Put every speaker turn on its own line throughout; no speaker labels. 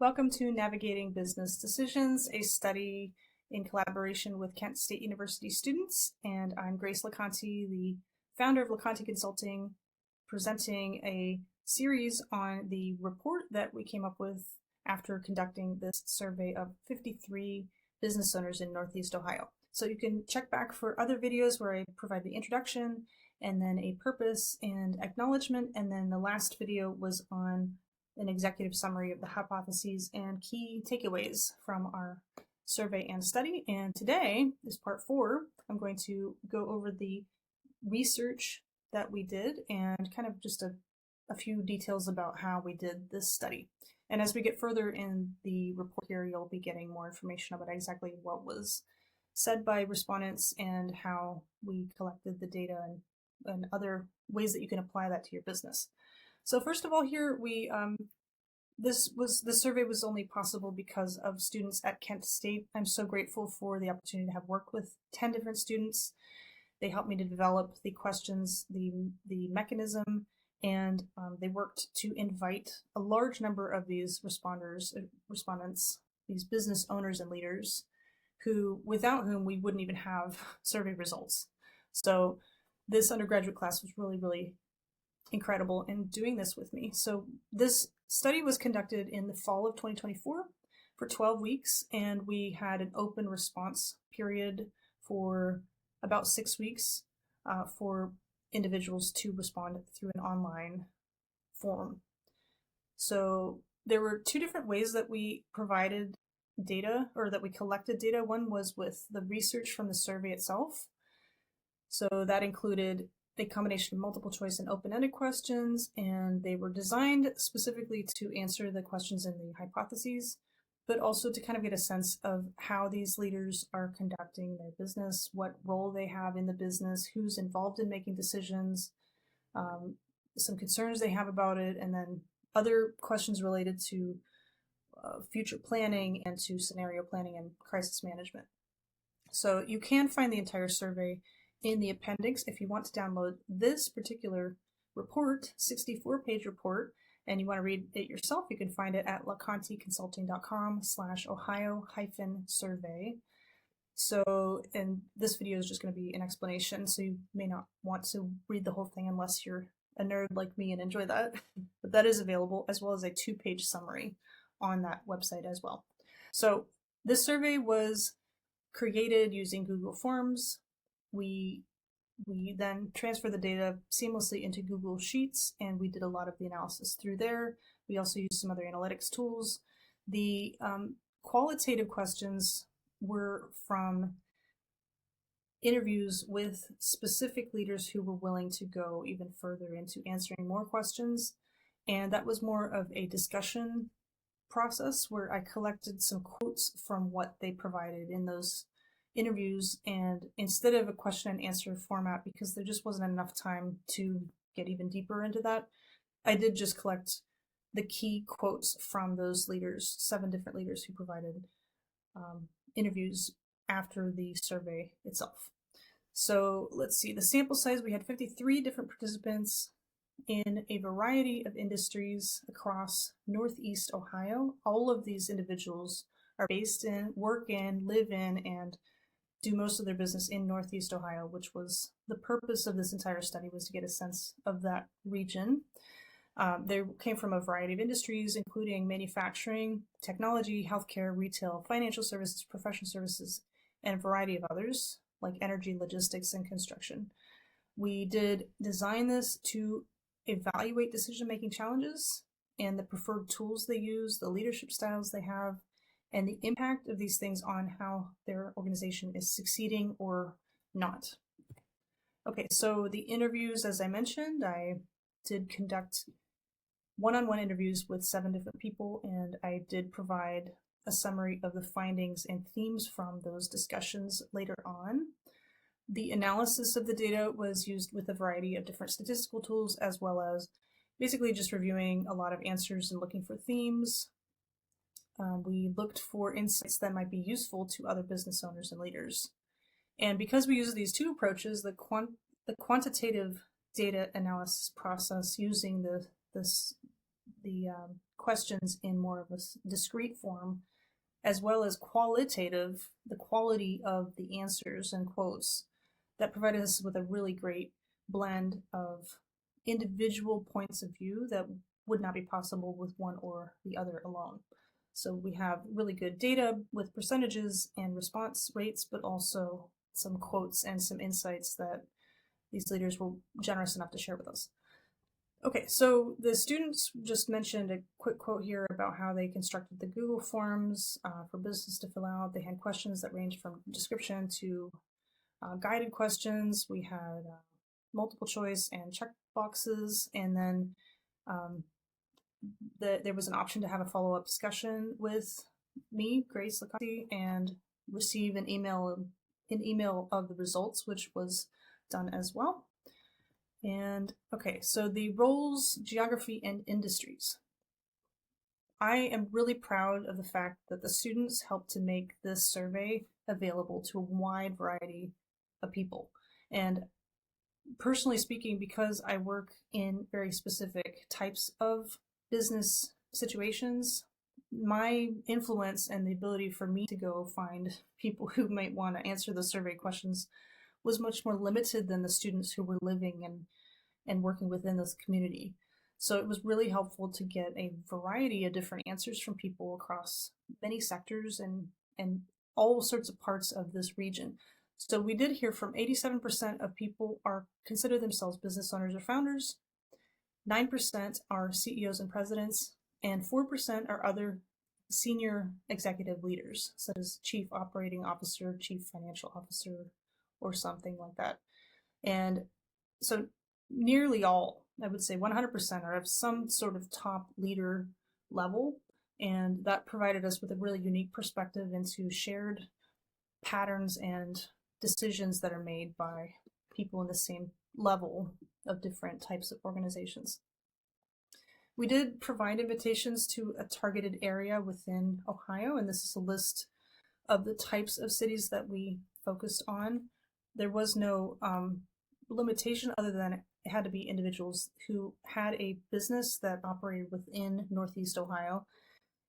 Welcome to Navigating Business Decisions, a study in collaboration with Kent State University students. And I'm Grace LaConte, the founder of LaConte Consulting, presenting a series on the report that we came up with after conducting this survey of 53 business owners in Northeast Ohio. So you can check back for other videos where I provide the introduction and then a purpose and acknowledgement. And then the last video was on an executive summary of the hypotheses and key takeaways from our survey and study. And today is part 4. I'm going to go over the research that we did and kind of just a few details about how we did this study. And as we get further in the report here, you'll be getting more information about exactly what was said by respondents and how we collected the data and other ways that you can apply that to your business. So first of all, here this survey was only possible because of students at Kent State. I'm so grateful for the opportunity to have worked with 10 different students. They helped me to develop the questions, the mechanism, and they worked to invite a large number of these respondents, these business owners and leaders, without whom we wouldn't even have survey results. So this undergraduate class was really, really incredible in doing this with me. So this study was conducted in the fall of 2024 for 12 weeks, and we had an open response period for about 6 weeks for individuals to respond through an online form. So there were 2 different ways that we provided data, or that we collected data. One was with the research from the survey itself. So that included a combination of multiple choice and open-ended questions, and they were designed specifically to answer the questions in the hypotheses, but also to kind of get a sense of how these leaders are conducting their business, what role they have in the business, who's involved in making decisions, some concerns they have about it, and then other questions related to future planning and to scenario planning and crisis management. So you can find the entire survey in the appendix. If you want to download this particular report, 64-page report, and you want to read it yourself, you can find it at laconteconsulting.com/ohio-survey. So, and this video is just going to be an explanation, so you may not want to read the whole thing unless you're a nerd like me and enjoy that. But that is available, as well as a 2-page summary on that website as well. So this survey was created using Google Forms. We then transfer the data seamlessly into Google Sheets, and we did a lot of the analysis through there. We also used some other analytics tools. The qualitative questions were from interviews with specific leaders who were willing to go even further into answering more questions. And that was more of a discussion process where I collected some quotes from what they provided in those interviews, and instead of a question and answer format, because there just wasn't enough time to get even deeper into that, I did just collect the key quotes from those leaders, 7 different leaders who provided interviews after the survey itself. So let's see, the sample size, we had 53 different participants in a variety of industries across Northeast Ohio. All of these individuals are based in, work in, live in, and do most of their business in Northeast Ohio, which was the purpose of this entire study, was to get a sense of that region. They came from a variety of industries, including manufacturing, technology, healthcare, retail, financial services, professional services, and a variety of others, like energy, logistics, and construction. We did design this to evaluate decision-making challenges and the preferred tools they use, the leadership styles they have, and the impact of these things on how their organization is succeeding or not. Okay, so the interviews, as I mentioned, I did conduct one-on-one interviews with 7 different people, and I did provide a summary of the findings and themes from those discussions later on. The analysis of the data was used with a variety of different statistical tools, as well as basically just reviewing a lot of answers and looking for themes. We looked for insights that might be useful to other business owners and leaders. And because we use these 2 approaches, the quantitative data analysis process using the questions in more of a discrete form, as well as qualitative, the quality of the answers and quotes that provided us with a really great blend of individual points of view that would not be possible with one or the other alone. So we have really good data with percentages and response rates, but also some quotes and some insights that these leaders were generous enough to share with us. Okay, so the students just mentioned a quick quote here about how they constructed the Google Forms for business to fill out. They had questions that ranged from description to guided questions. We had multiple choice and check boxes, and then there was an option to have a follow-up discussion with me, Grace LaConte, and receive an email of the results, which was done as well. And okay, so the roles, geography, and industries. I am really proud of the fact that the students helped to make this survey available to a wide variety of people. And personally speaking, because I work in very specific types of business situations, my influence and the ability for me to go find people who might want to answer the survey questions was much more limited than the students who were living and working within this community. So it was really helpful to get a variety of different answers from people across many sectors and all sorts of parts of this region. So we did hear from 87% of people consider themselves business owners or founders, 9% are CEOs and presidents, and 4% are other senior executive leaders, such as chief operating officer, chief financial officer, or something like that. And so nearly all, I would say 100%, are of some sort of top leader level, and that provided us with a really unique perspective into shared patterns and decisions that are made by people in the same level of different types of organizations. We did provide invitations to a targeted area within Ohio, and this is a list of the types of cities that we focused on. There was no limitation other than it had to be individuals who had a business that operated within Northeast Ohio.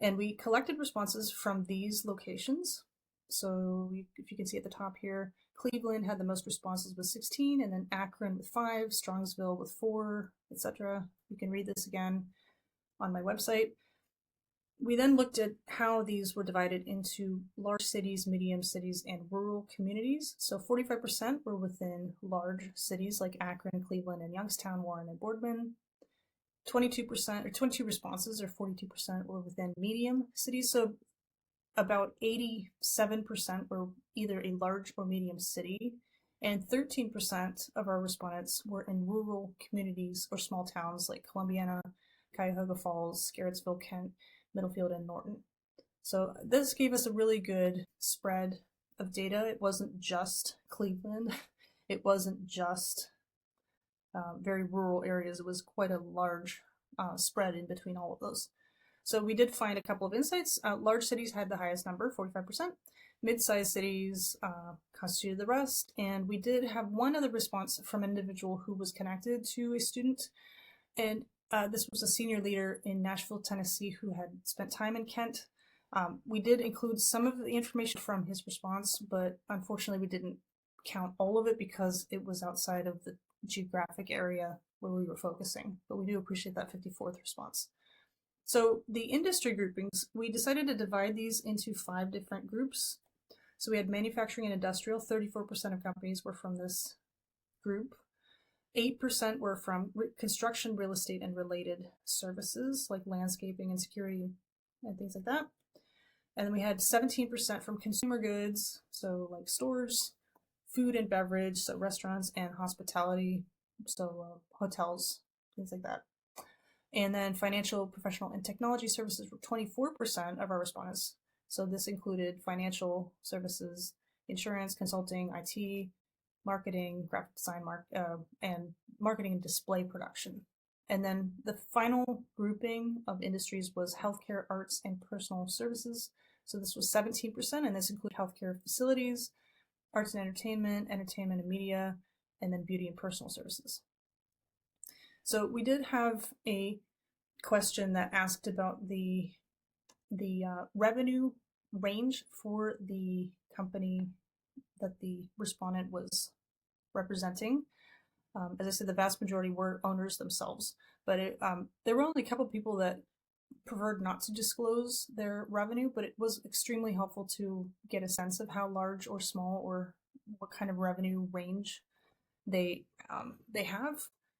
And we collected responses from these locations. So if you can see at the top here, Cleveland had the most responses with 16, and then Akron with 5, Strongsville with 4, etc. You can read this again on my website. We then looked at how these were divided into large cities, medium cities, and rural communities. So 45% were within large cities like Akron, Cleveland, and Youngstown, Warren, and Boardman. 22% or 22 responses, or 42%, were within medium cities. So about 87% were either a large or medium city, and 13% of our respondents were in rural communities or small towns like Columbiana, Cuyahoga Falls, Garrettsville, Kent, Middlefield, and Norton. So this gave us a really good spread of data. It wasn't just Cleveland. It wasn't just very rural areas. It was quite a large spread in between all of those. So we did find a couple of insights. Large cities had the highest number, 45%. Mid-sized cities constituted the rest. And we did have one other response from an individual who was connected to a student. And this was a senior leader in Nashville, Tennessee, who had spent time in Kent. We did include some of the information from his response, but unfortunately we didn't count all of it because it was outside of the geographic area where we were focusing. But we do appreciate that 54th response. So the industry groupings, we decided to divide these into 5 different groups. So we had manufacturing and industrial, 34% of companies were from this group. 8% were from construction, real estate, and related services like landscaping and security and things like that. And then we had 17% from consumer goods, so like stores, food and beverage, so restaurants and hospitality, so hotels, things like that. And then financial, professional, and technology services were 24% of our respondents. So this included financial services, insurance, consulting, IT, marketing, graphic design, and marketing and display production. And then the final grouping of industries was healthcare, arts, and personal services. So this was 17%, and this included healthcare facilities, arts and entertainment and media, and then beauty and personal services. So we did have a question that asked about the revenue range for the company that the respondent was representing. As I said, the vast majority were owners themselves, but there were only a couple people that preferred not to disclose their revenue, but it was extremely helpful to get a sense of how large or small or what kind of revenue range they have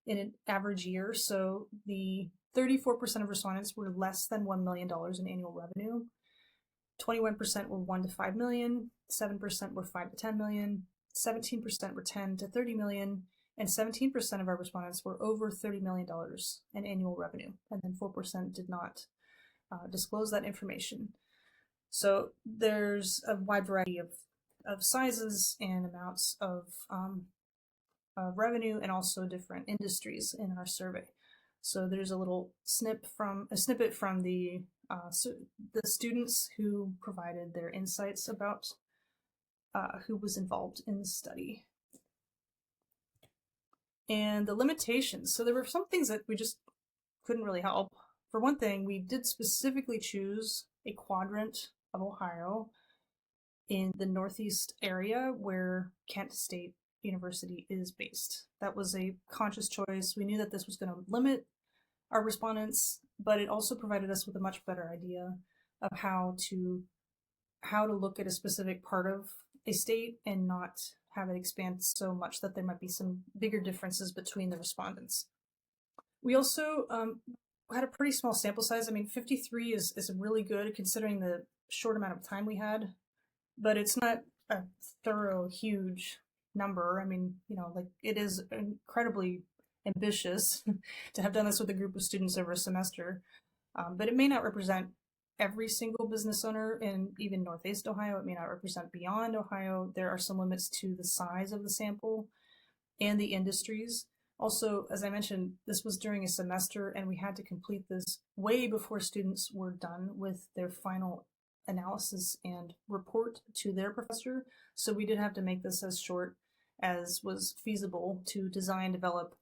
in an average year. So the 34% of respondents were less than $1 million in annual revenue. 21% were 1 to 5 million, 7% were 5 to 10 million, 17% were 10 to 30 million, and 17% of our respondents were over $30 million in annual revenue, and then 4% did not disclose that information. So there's a wide variety of sizes and amounts of revenue, and also different industries in our survey. So there's a little snippet from the students who provided their insights about who was involved in the study. And the limitations. So there were some things that we just couldn't really help. For one thing, we did specifically choose a quadrant of Ohio in the Northeast area where Kent State University is based. That was a conscious choice. We knew that this was going to limit our respondents, but it also provided us with a much better idea of how to look at a specific part of a state and not have it expand so much that there might be some bigger differences between the respondents. We also had a pretty small sample size. I mean, 53 is really good considering the short amount of time we had, but it's not a thorough, huge number. I mean, like, it is incredibly ambitious to have done this with a group of students over a semester, but it may not represent every single business owner in even Northeast Ohio. It may not represent beyond Ohio. There are some limits to the size of the sample and the industries. Also, as I mentioned, this was during a semester, and we had to complete this way before students were done with their final analysis and report to their professor. So we did have to make this as short as was feasible to design, develop,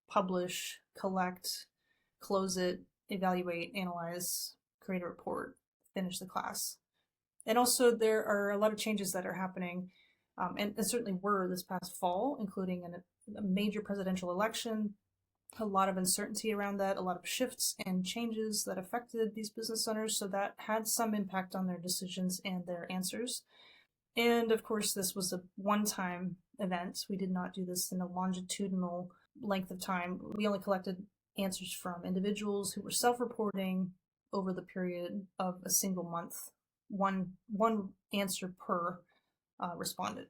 publish, collect, close it, evaluate, analyze, create a report, finish the class. And also there are a lot of changes that are happening, and certainly were this past fall, including a major presidential election, a lot of uncertainty around that, a lot of shifts and changes that affected these business owners, so that had some impact on their decisions and their answers. And of course, this was a one-time event. We did not do this in a longitudinal length of time. We only collected answers from individuals who were self-reporting over the period of a single month, one answer per respondent.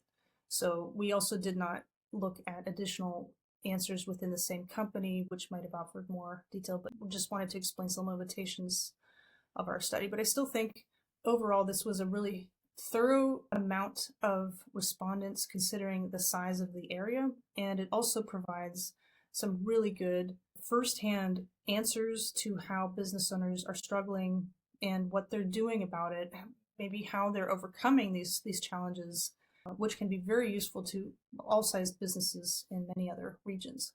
So we also did not look at additional answers within the same company, which might have offered more detail, but we just wanted to explain some limitations of our study. But I still think overall this was a really thorough amount of respondents considering the size of the area, and it also provides some really good firsthand answers to how business owners are struggling and what they're doing about it, maybe how they're overcoming these challenges, which can be very useful to all-sized businesses in many other regions.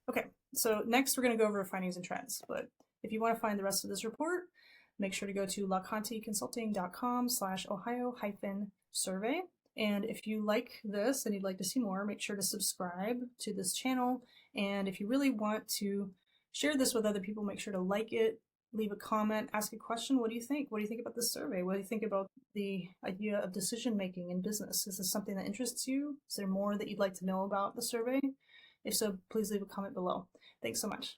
Okay, so next we're going to go over findings and trends, but if you want to find the rest of this report, make sure to go to laconteconsulting.com/Ohio-survey. And if you like this and you'd like to see more, make sure to subscribe to this channel. And if you really want to share this with other people, make sure to like it, leave a comment, ask a question. What do you think? What do you think about this survey? What do you think about the idea of decision making in business? Is this something that interests you? Is there more that you'd like to know about the survey? If so, please leave a comment below. Thanks so much.